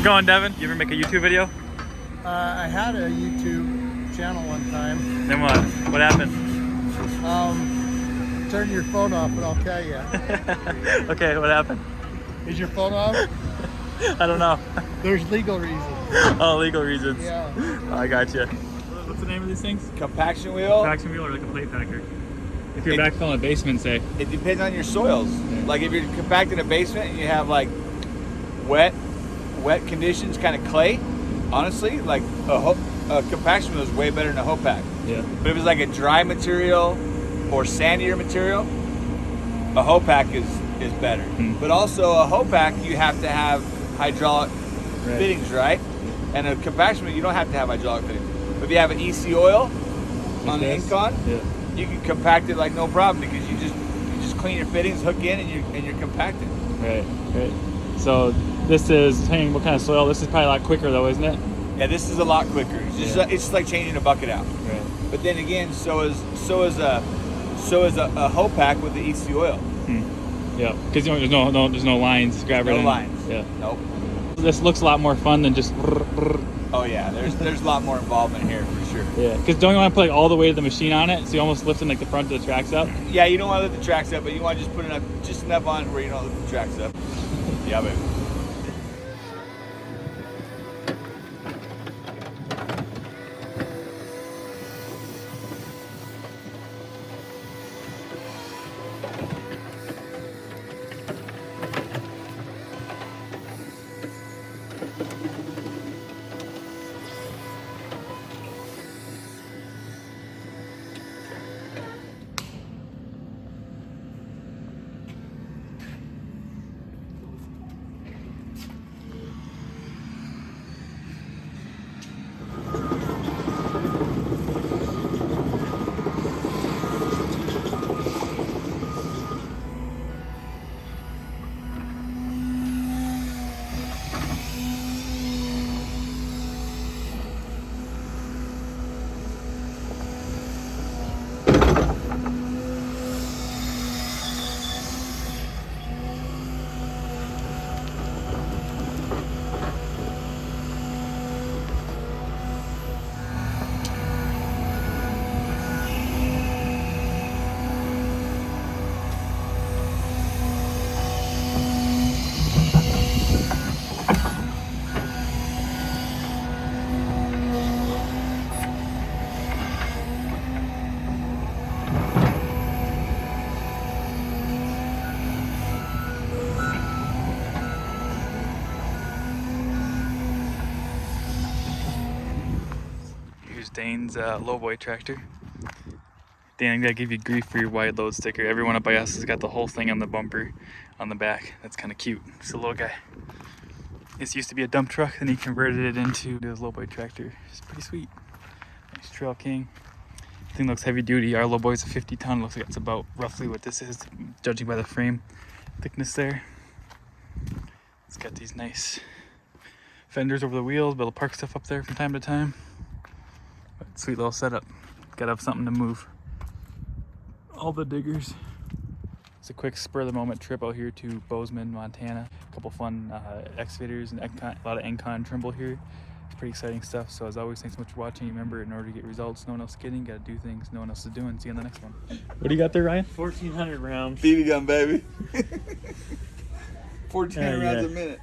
going, Devin? You ever make a YouTube video? I had a YouTube channel one time. Then what? What happened? Turn your phone off and I'll tell you. Okay, what happened? Is your phone off? I don't know. There's legal reasons. Oh, legal reasons. Yeah. Oh, I got you. What's the name of these things? Compaction wheel. Compaction wheel or like a plate packer? If you're backfilling a basement, say. It depends on your soils. Yeah. Like if you're compacting a basement and you have like wet conditions, kind of clay, honestly, like a compaction wheel is way better than a hoe pack. Yeah. But if it's like a dry material or sandier material, a hoe pack is better. But also a hoe pack, you have to have hydraulic fittings, right? And a compaction wheel, you don't have to have hydraulic fittings. But if you have an EC oil on the Engcon, you can compact it like no problem because you just clean your fittings, hook in, and you're compacting. Right. So this is, depending what kind of soil, this is probably a lot quicker though, isn't it? Yeah, this is a lot quicker. It's just like changing a bucket out. Right. But then again, so is a hoe pack with the EC oil. Yeah, because there's no lines, grab No it in. lines. Yeah. Nope. This looks a lot more fun than just. Oh yeah, there's a lot more involvement here for sure. Yeah, because don't you want to put like all the weight of the machine on it, so you almost lifting like the front of the tracks up? Yeah, you don't want to lift the tracks up, but you want to just put just enough on where you don't lift the tracks up. Yeah, baby. Dane's lowboy tractor. Dan, I'm gonna give you grief for your wide load sticker. Everyone up by us has got the whole thing on the bumper on the back. That's kind of cute. It's a little guy. This used to be a dump truck, then he converted it into his lowboy tractor. It's pretty sweet. Nice Trail King. Thing looks heavy duty. Our lowboy's a 50 ton. Looks like it's about roughly what this is, judging by the frame thickness there. It's got these nice fenders over the wheels, be able to park stuff up there from time to time. But sweet little setup. Gotta have something to move all the diggers. It's a quick spur of the moment trip out here to Bozeman, Montana. A couple fun excavators and Engcon, a lot of Engcon Trimble here. It's pretty exciting stuff. So as always, thanks so much for watching. Remember, in order to get results no one else is getting, gotta do things no one else is doing. See you on the next one. What do you got there, Ryan? 1,400 rounds. BB gun, baby. 1,400 rounds a minute.